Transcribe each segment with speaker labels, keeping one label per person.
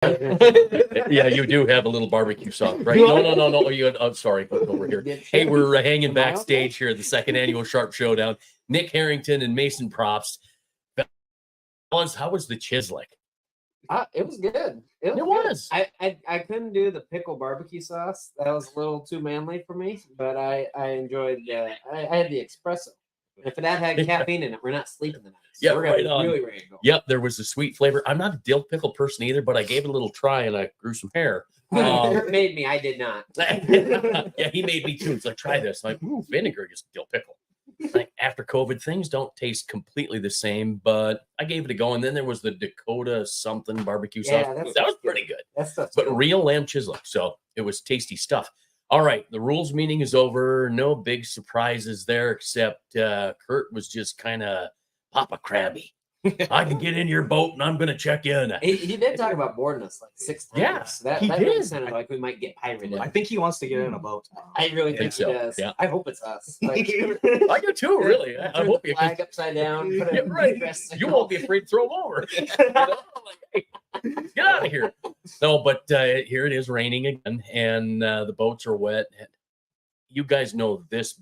Speaker 1: Yeah, you do have a little barbecue sauce, right? No. I'm sorry. Over here. Hey, we're hanging backstage here at the second annual Sharpe Showdown. Nick Harrington and Mason Propst. How was the Chislik?
Speaker 2: It was good.
Speaker 1: It was.
Speaker 2: I couldn't do the pickle barbecue sauce. That was a little too manly for me, but I enjoyed. I had the espresso. If it had caffeine in it, we're not sleeping the night. So
Speaker 1: Yeah,
Speaker 2: we're
Speaker 1: right on.
Speaker 2: really ready to go.
Speaker 1: Yep, there was a sweet flavor. I'm not a dill pickle person either, but I gave it a little try and I grew some hair.
Speaker 2: Kurt made me. I did not.
Speaker 1: Yeah, he made me too. He's like, try this. I'm like, ooh, vinegar is dill pickle. Like after COVID, things don't taste completely the same, but I gave it a go. And then there was the Dakota something barbecue sauce. That was pretty good.
Speaker 2: That's
Speaker 1: but real lamb chislik, so it was tasty stuff. All right, the rules meeting is over. No big surprises there, except Kurt was just kind of Papa Crabby. I can get in your boat and I'm going to check in.
Speaker 2: He did talk about boarding us like 6 times.
Speaker 1: Yeah,
Speaker 2: that really sounded like we might get pirated.
Speaker 3: I think he wants to get in a boat.
Speaker 2: I really think
Speaker 1: so.
Speaker 2: He does.
Speaker 1: Yeah.
Speaker 2: I hope it's us. Like,
Speaker 1: I do too, really. I hope you
Speaker 2: flag upside down.
Speaker 1: Yeah, right. You won't be afraid to throw it over. You know? Like, hey, get out of here. No, but here it is raining again, and the boats are wet. You guys know this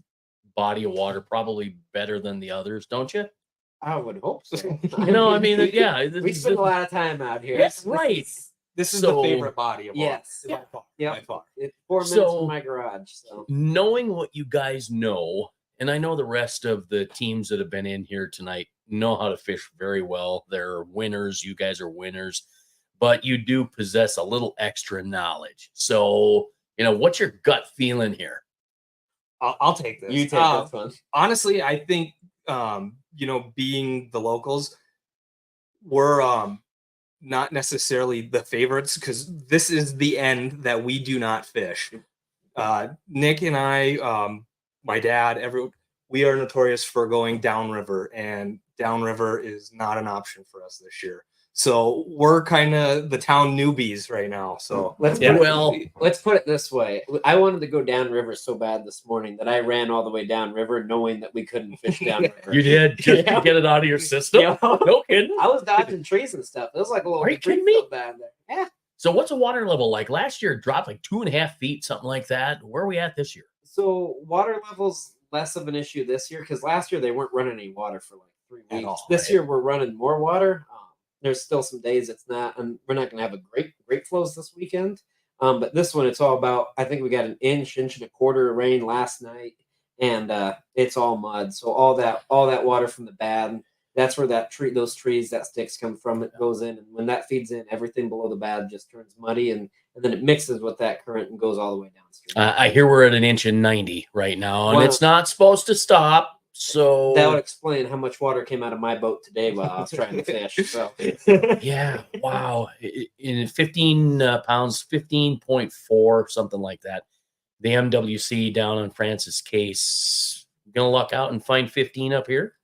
Speaker 1: body of water probably better than the others, don't you?
Speaker 2: I would hope so.
Speaker 1: I mean, yeah.
Speaker 2: We spend a lot of time out here.
Speaker 1: Yes, right.
Speaker 3: This is the favorite body of water.
Speaker 2: Yes.
Speaker 3: By far.
Speaker 2: Yep.
Speaker 3: By far.
Speaker 2: It's 4 minutes from my garage. So
Speaker 1: knowing what you guys know, and I know the rest of the teams that have been in here tonight know how to fish very well. They're winners. You guys are winners. But you do possess a little extra knowledge. So, what's your gut feeling here?
Speaker 3: I'll take this.
Speaker 2: You take this one.
Speaker 3: Honestly, I think, being the locals, we're not necessarily the favorites because this is the end that we do not fish. Nick and I, my dad, we are notorious for going downriver, and downriver is not an option for us this year. So we're kind of the town newbies right now. So
Speaker 2: let's put it this way. I wanted to go downriver so bad this morning that I ran all the way downriver knowing that we couldn't fish downriver.
Speaker 1: You did? Just to get it out of your system?
Speaker 2: Yeah.
Speaker 1: No kidding?
Speaker 2: I was dodging trees and stuff. It was like a little
Speaker 1: Are you kidding me?
Speaker 2: down there. Yeah.
Speaker 1: So what's a water level like? Last year it dropped like 2.5 feet, something like that. Where are we at this year?
Speaker 2: So water level's less of an issue this year because last year they weren't running any water for like 3 weeks.
Speaker 1: All,
Speaker 2: this year we're running more water. There's still some days it's not, and we're not going to have a great flows this weekend. But this one, it's all about. I think we got an inch and a quarter of rain last night, and it's all mud. So all that water from the bad, that's where those trees, that sticks come from. It goes in, and when that feeds in, everything below the bad just turns muddy, and then it mixes with that current and goes all the way downstream.
Speaker 1: I hear we're at an inch and 90 right now, and it's not supposed to stop. So
Speaker 2: that would explain how much water came out of my boat today while I was trying to fish. So
Speaker 1: yeah, wow. In 15 pounds, 15.4, something like that. The MWC down on Francis Case, gonna luck out and find 15 up here.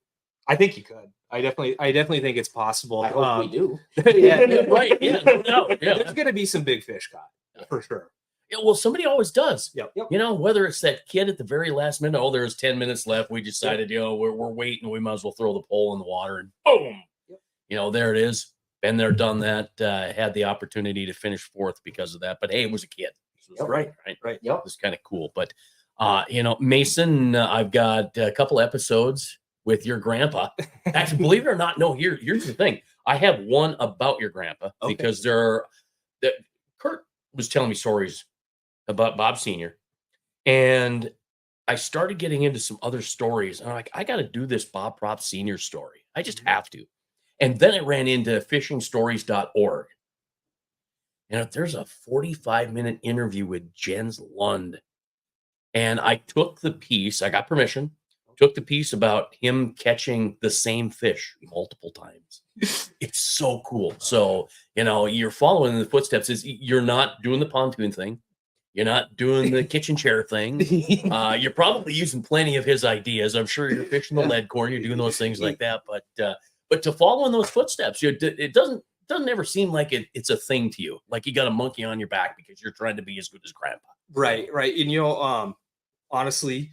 Speaker 3: I think you could. I definitely think it's possible.
Speaker 2: I hope we do.
Speaker 1: Yeah, right. Yeah, no, yeah.
Speaker 3: There's gonna be some big fish caught for sure.
Speaker 1: Yeah, well, somebody always does.
Speaker 3: Yep.
Speaker 1: Whether it's that kid at the very last minute, there's 10 minutes left. We decided, we're waiting. We might as well throw the pole in the water and boom. Yep. There it is. Been there, done that. Had the opportunity to finish fourth because of that. But hey, it was a kid.
Speaker 3: Right.
Speaker 1: Yep. It was kind of cool. But, Mason, I've got a couple episodes with your grandpa. Actually, believe it or not, no, here's the thing. I have one about your grandpa because Kurt was telling me stories about Bob Sr. And I started getting into some other stories. And I'm like, I got to do this Bob Propst Sr. story. I just have to. And then I ran into fishingstories.org. And there's a 45-minute interview with Jens Lund. And I took the piece. I got permission. Took the piece about him catching the same fish multiple times. It's so cool. So, you're following the footsteps. You're not doing the pontoon thing. You're not doing the kitchen chair thing. You're probably using plenty of his ideas. I'm sure you're fishing the lead corn. You're doing those things like that. But to follow in those footsteps, it doesn't ever seem like it's a thing to you. Like you got a monkey on your back because you're trying to be as good as grandpa.
Speaker 3: Right. And honestly,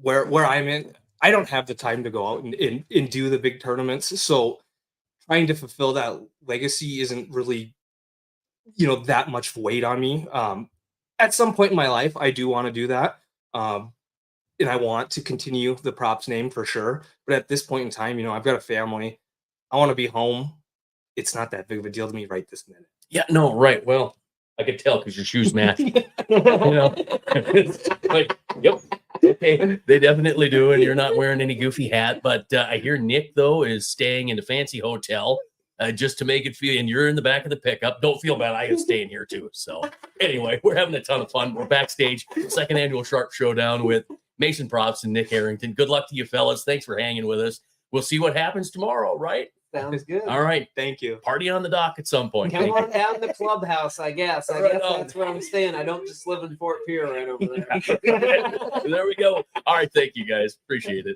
Speaker 3: where I'm in, I don't have the time to go out and do the big tournaments. So trying to fulfill that legacy isn't really that much weight on me. At some point in my life, I do want to do that. And I want to continue the Propst name for sure. But at this point in time, I've got a family. I want to be home. It's not that big of a deal to me right this minute.
Speaker 1: Yeah, no, right. Well, I could tell because your shoes match. It's like, yep. Okay, they definitely do, and you're not wearing any goofy hat. But I hear Nick though is staying in a fancy hotel just to make it feel. And you're in the back of the pickup. Don't feel bad. I am staying here too. So anyway, we're having a ton of fun. We're backstage, second annual Sharpe Showdown with Mason Propst and Nick Harrington. Good luck to you, fellas. Thanks for hanging with us. We'll see what happens tomorrow. Right?
Speaker 2: Sounds good.
Speaker 1: All right.
Speaker 3: Thank you.
Speaker 1: Party on the dock at some point.
Speaker 2: Come on down to the clubhouse, I guess. I
Speaker 1: Right
Speaker 2: guess
Speaker 1: on.
Speaker 2: that's where I'm staying. I don't just live in Fort Pierre right over there.
Speaker 1: There we go. All right. Thank you guys. Appreciate it.